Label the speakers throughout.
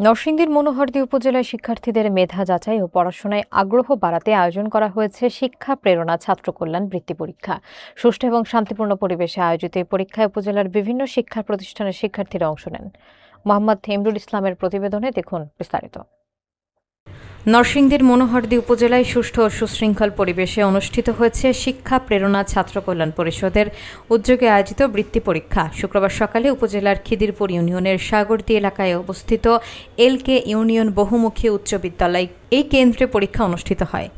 Speaker 1: নরসিংদীর মনোহরদী উপজেলায় শিক্ষার্থীদের মেধা যাচাই ও পড়াশোনায় আগ্রহ বাড়াতে আয়োজন করা হয়েছে শিক্ষা প্রেরণা ছাত্র কল্যাণ বৃত্তি পরীক্ষা। সুষ্ঠু এবং শান্তিপূর্ণ পরিবেশে আয়োজিত এই পরীক্ষায় উপজেলার বিভিন্ন শিক্ষা প্রতিষ্ঠানের শিক্ষার্থীরা অংশ নেন। মোহাম্মদ ইমরুল ইসলামের প্রতিবেদনে দেখুন বিস্তারিত। নরসিংদীর মনোহরদী উপজেলায় সুষ্ঠু ও সুশৃঙ্খল পরিবেশে অনুষ্ঠিত হয়েছে শিক্ষা প্রেরণা ছাত্র কল্যাণ পরিষদের উদ্যোগে আয়োজিত বৃত্তি পরীক্ষা। শুক্রবার সকালে উপজেলার খিদিরপুর ইউনিয়নের সাগরদী এলাকায় অবস্থিত এলকে ইউনিয়ন বহুমুখী উচ্চ বিদ্যালয় এই কেন্দ্রে পরীক্ষা অনুষ্ঠিত হয়।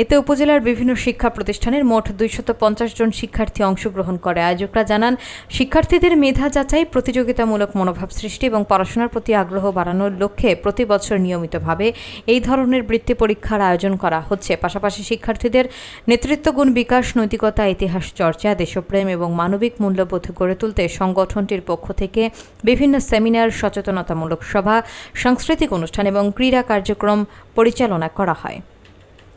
Speaker 1: এতে উপজেলার বিভিন্ন শিক্ষা প্রতিষ্ঠানের মোট 250 জন শিক্ষার্থী অংশগ্রহণ করে। আয়োজকরা জানান, শিক্ষার্থীদের মেধা যাচাই, প্রতিযোগিতামূলক মনোভাব সৃষ্টি এবং পড়াশোনার প্রতি আগ্রহ বাড়ানোর লক্ষ্যে প্রতি বছর নিয়মিতভাবে এই ধরনের বৃত্তি পরীক্ষার আয়োজন করা হচ্ছে। পাশাপাশি শিক্ষার্থীদের নেতৃত্বগুণ বিকাশ, নৈতিকতা, ইতিহাস চর্চা, দেশপ্রেম এবং মানবিক মূল্যবোধ গড়ে তুলতে সংগঠনটির পক্ষ থেকে বিভিন্ন সেমিনার, সচেতনতামূলক সভা, সাংস্কৃতিক অনুষ্ঠান এবং ক্রীড়া কার্যক্রম পরিচালনা করা হয়।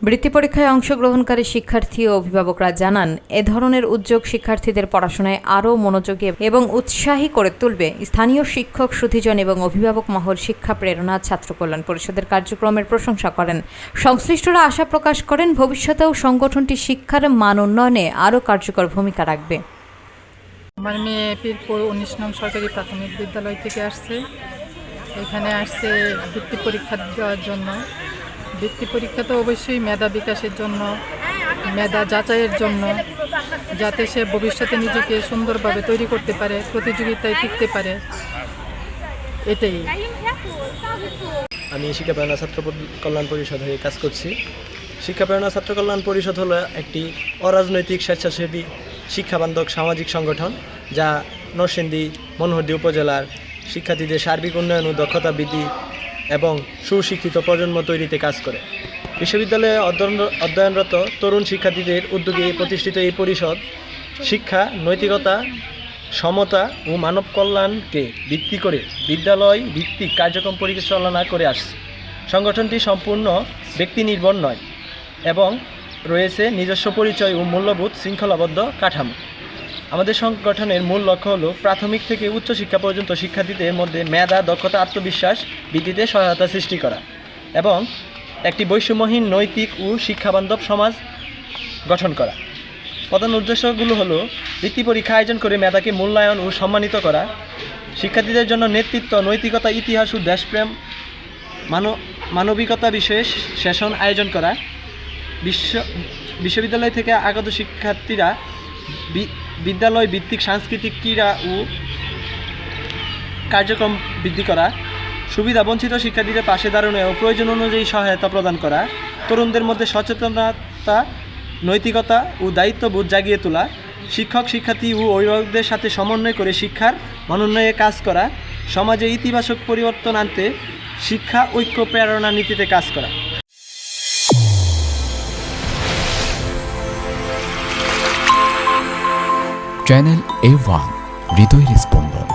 Speaker 1: বৃত্তি পরীক্ষায় অংশগ্রহণকারী শিক্ষার্থী ও অভিভাবকরা জানান, এ ধরনের উদ্যোগ শিক্ষার্থীদের পড়াশোনায় আরও মনোযোগী এবং উৎসাহী করে তুলবে। স্থানীয় শিক্ষক, সুধীজন এবং অভিভাবক মহল শিক্ষা প্রেরণা ছাত্র কল্যাণ পরিষদের কার্যক্রমের প্রশংসা করেন। সংশ্লিষ্টরা আশা প্রকাশ করেন, ভবিষ্যতেও সংগঠনটি শিক্ষার মান উন্নয়নে আরও কার্যকর ভূমিকা রাখবে।
Speaker 2: আমার মেয়ে পীরপুর 19 নং সরকারি প্রাথমিক বিদ্যালয় থেকে আসছে। এখানে আসছে বৃত্তি পরীক্ষা দেওয়ার জন্য। বৃত্তি পরীক্ষা তো অবশ্যই মেধা বিকাশের জন্য, মেধা যাচাইয়ের জন্য, যাতে সে ভবিষ্যতে নিজেকে সুন্দরভাবে তৈরি করতে পারে, প্রতিযোগিতায় টিকতে পারে, এটাই।
Speaker 3: আমি শিক্ষা প্রেরণা ছাত্র কল্যাণ পরিষদ হয়ে কাজ করছি। শিক্ষা প্রেরণা ছাত্র কল্যাণ পরিষদ হলো একটি অরাজনৈতিক স্বেচ্ছাসেবী শিক্ষাবান্ধব সামাজিক সংগঠন, যা নরসিংদী মনোহরদী উপজেলার শিক্ষার্থীদের সার্বিক উন্নয়ন ও দক্ষতা বৃদ্ধি এবং সুশিক্ষিত প্রজন্ম তৈরিতে কাজ করে। বিশ্ববিদ্যালয়ে অধ্যয়নরত তরুণ শিক্ষার্থীদের উদ্যোগে প্রতিষ্ঠিত এই পরিষদ শিক্ষা, নৈতিকতা, সমতা ও মানব কল্যাণকে ভিত্তি করে বিদ্যালয় ভিত্তিক কার্যক্রম পরিচালনা করে আসছে। সংগঠনটি সম্পূর্ণ ব্যক্তি নির্ভর নয় এবং রয়েছে নিজস্ব পরিচয় ও মূল্যবোধ শৃঙ্খলাবদ্ধ কাঠামো। আমাদের সংগঠনের মূল লক্ষ্য হলো প্রাথমিক থেকে উচ্চশিক্ষা পর্যন্ত শিক্ষার্থীদের মধ্যে মেধা, দক্ষতা, আত্মবিশ্বাস বৃদ্ধিতে সহায়তা সৃষ্টি করা এবং একটি বৈষম্যহীন, নৈতিক ও শিক্ষাবান্ধব সমাজ গঠন করা। প্রধান উদ্দেশ্যগুলো হলো বৃত্তি পরীক্ষা আয়োজন করে মেধাকে মূল্যায়ন ও সম্মানিত করা, শিক্ষার্থীদের জন্য নেতৃত্ব, নৈতিকতা, ইতিহাস ও দেশপ্রেম, মানবিকতা বিষয়ে সেশন আয়োজন করা, বিশ্ববিদ্যালয় থেকে আগত শিক্ষার্থীরা বিদ্যালয় ভিত্তিক সাংস্কৃতিক, ক্রীড়া ও কার্যক্রম বৃদ্ধি করা, সুবিধা বঞ্চিত শিক্ষার্থীদের পাশে দাঁড়ানো ও প্রয়োজন অনুযায়ী সহায়তা প্রদান করা, তরুণদের মধ্যে সচেতনতা, নৈতিকতা ও দায়িত্ববোধ জাগিয়ে তোলা, শিক্ষক, শিক্ষার্থী ও অভিভাবকদের সাথে সমন্বয় করে শিক্ষার মনোন্নয়নে কাজ করা, সমাজে ইতিবাচক পরিবর্তন আনতে শিক্ষা ঐক্য প্রেরণা নীতিতে কাজ করা।
Speaker 4: চ্যানেল A1 হৃদয়ের স্পন্দন।